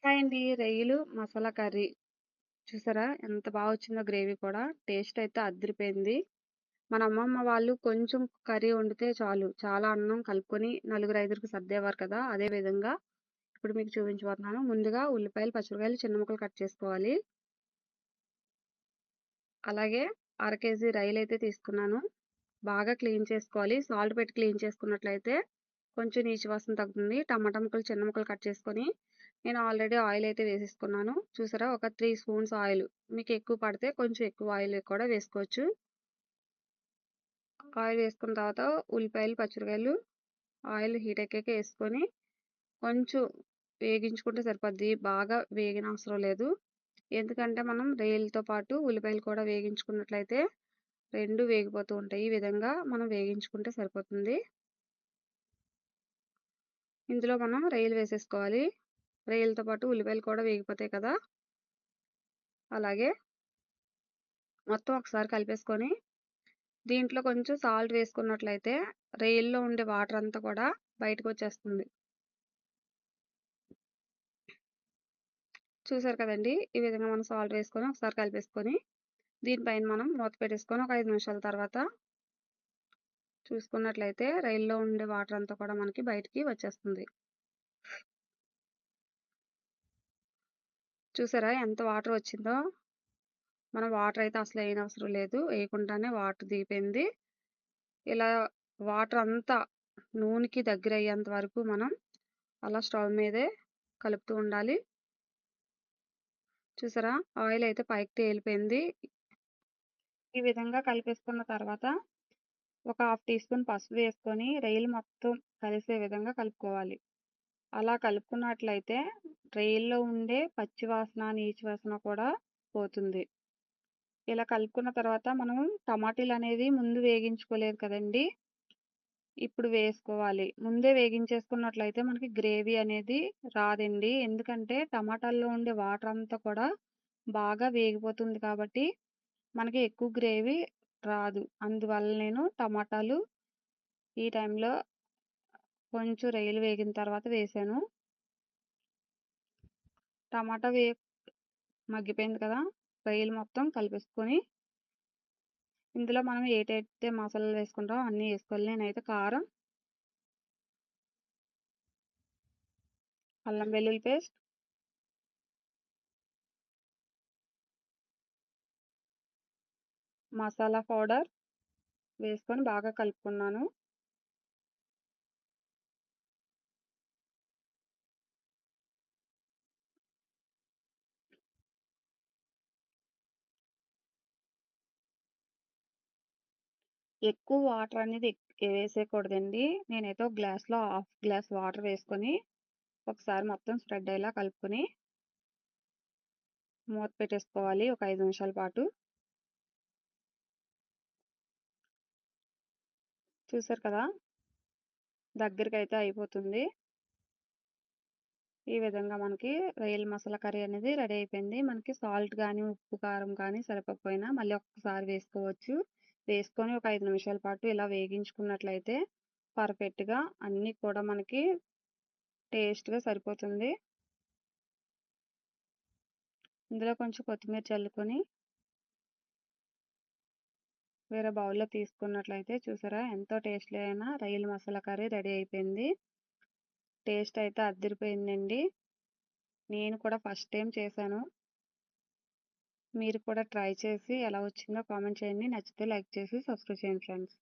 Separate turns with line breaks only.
Hi అండి. రొయ్యలు masala curry. చూసారా ఎంత బాగా వచ్చిందో గ్రేవీ కూడా. టేస్ట్ అయితే అద్దిరిపోయింది. మన అమ్మమ్మ వాళ్ళు కొంచెం కర్రీ వండితే చాలు. చాలా అన్నం కలుపుకొని నలుగురు, ఐదుగురికి సర్దేవారు కదా! అదే విధంగా ఇప్పుడు మీకు చూపించబోతున్నాను. ముందుగా ఉల్లిపాయలు, పచ్చిమిరపకాయలు చిన్న ముక్కలు కట్ చేసుకోవాలి. అలాగే అర కేజీ రొయ్యలైతే తీసుకున్నాను. బాగా క్లీన్ చేసుకోవాలి. సాల్ట్ పెట్టి క్లీన్ చేసుకున్నట్లయితే కొంచెం నీచు వాసన తగ్గుతుంది. టమాటా ముక్కలు చిన్న ముక్కలు కట్ చేసుకొని నేను ఆల్రెడీ ఆయిల్ అయితే వేసేసుకున్నాను. చూసారా ఒక 3 స్పూన్స్ ఆయిల్. మీకు ఎక్కువ పడితే కొంచెం ఎక్కువ ఆయిల్ కూడా వేసుకోవచ్చు. ఆయిల్ వేసుకున్న తర్వాత ఉల్లిపాయలు, పచ్చిమిరపకాయలు ఆయిల్ హీట్ ఎక్కాక వేసుకొని కొంచెం వేగించుకుంటే సరిపోద్ది. బాగా వేగనవసరం లేదు. ఎందుకంటే మనం రొయ్యలతో పాటు ఉల్లిపాయలు కూడా వేగించుకున్నట్లయితే 2 వేగిపోతూ ఉంటాయి. ఈ విధంగా మనం వేగించుకుంటే సరిపోతుంది. ఇందులో మనం రొయ్యలు వేసేసుకోవాలి. రొయ్యలతో పాటు ఉల్లిపాయలు కూడా వేగిపోతాయి కదా! అలాగే మొత్తం ఒకసారి కలిపేసుకొని దీంట్లో కొంచెం సాల్ట్ వేసుకున్నట్లయితే రొయ్యల్లో ఉండే వాటర్ అంతా కూడా బయటకొచ్చేస్తుంది. చూసారు కదండీ! ఈ విధంగా మనం సాల్ట్ వేసుకొని ఒకసారి కలిపేసుకొని దీనిపైన మనం మూత పెట్టేసుకొని ఒక 5 నిమిషాల తర్వాత చూసుకున్నట్లయితే రొయ్యల్లో ఉండే వాటర్ అంతా కూడా మనకి బయటికి వచ్చేస్తుంది. చూసారా ఎంత వాటర్ వచ్చిందో? మనం వాటర్ అయితే అసలు వేయనవసరం లేదు. వేయకుండానే వాటర్ దిగిపోయింది. ఇలా వాటర్ అంతా నూనెకి దగ్గరయ్యేంత వరకు మనం అలా స్టవ్ మీదే కలుపుతూ ఉండాలి. చూసారా ఆయిల్ అయితే పైకి తేలిపోయింది. ఈ విధంగా కలిపేసుకున్న తర్వాత ఒక హాఫ్ టీ స్పూన్ పసుపు వేసుకొని రొయ్యలు మొత్తం కలిసే విధంగా కలుపుకోవాలి. అలా కలుపుకున్నట్లయితే రొయ్యల్లో ఉండే పచ్చి వాసన, నీచు వాసన కూడా పోతుంది. ఇలా కలుపుకున్న తర్వాత మనం టమాటీలనేది ముందు వేగించుకోలేదు కదండీ! ఇప్పుడు వేసుకోవాలి. ముందే వేగించేసుకున్నట్లయితే మనకి గ్రేవీ అనేది రాదండి. ఎందుకంటే టమాటాల్లో ఉండే వాటర్ అంతా కూడా బాగా వేగిపోతుంది కాబట్టి మనకి ఎక్కువ గ్రేవీ రాదు. అందువల్ల నేను టమాటాలు ఈ టైంలో కొంచెం రొయ్యలు వేగిన తర్వాత వేశాను. టమాటా మగ్గిపోయింది కదా! రొయ్యలు మొత్తం కలిపేసుకొని ఇందులో మనం ఏటైతే మసాలాలు వేసుకుంటామో అన్నీ వేసుకోవాలి. నేనైతే కారం, అల్లం వెల్లుల్లి పేస్ట్, మసాలా పౌడర్ వేసుకొని బాగా కలుపుకున్నాను. ఎక్కువ వాటర్ అనేది వేసేయకూడదండి. నేనైతే ఒక గ్లాస్‌లో హాఫ్ గ్లాస్ వాటర్ వేసుకొని ఒకసారి మొత్తం స్ప్రెడ్ అయ్యేలా కలుపుకొని మూత పెట్టేసుకోవాలి ఒక 5 నిమిషాల పాటు. చూసారు కదా! దగ్గరికైతే అయిపోతుంది. ఈ విధంగా మనకి రొయ్యల మసాలా కర్రీ అనేది రెడీ అయిపోయింది. మనకి సాల్ట్ గానీ, ఉప్పు, కారం కానీ సరిపోకపోయినా మళ్ళీ ఒక్కసారి వేసుకోవచ్చు. వేసుకొని ఒక 5 నిమిషాల పాటు ఇలా వేగించుకున్నట్లయితే పర్ఫెక్ట్‌గా అన్నీ కూడా మనకి టేస్ట్‌గా సరిపోతుంది. ఇందులో కొంచెం కొత్తిమీర చల్లుకొని వేరే బౌల్‌లో తీసుకున్నట్లయితే చూసారా ఎంతో టేస్టీ అయిన రొయ్యల మసాలా కర్రీ రెడీ అయిపోయింది. టేస్ట్ అయితే అద్దిరిపోయిందండి. నేను కూడా ఫస్ట్ టైం చేశాను. మీరు కూడా ట్రై చేసి ఎలా వచ్చిందో కామెంట్ చేయండి. నచ్చితే లైక్ చేసి సబ్స్క్రైబ్ చేయండి ఫ్రెండ్స్.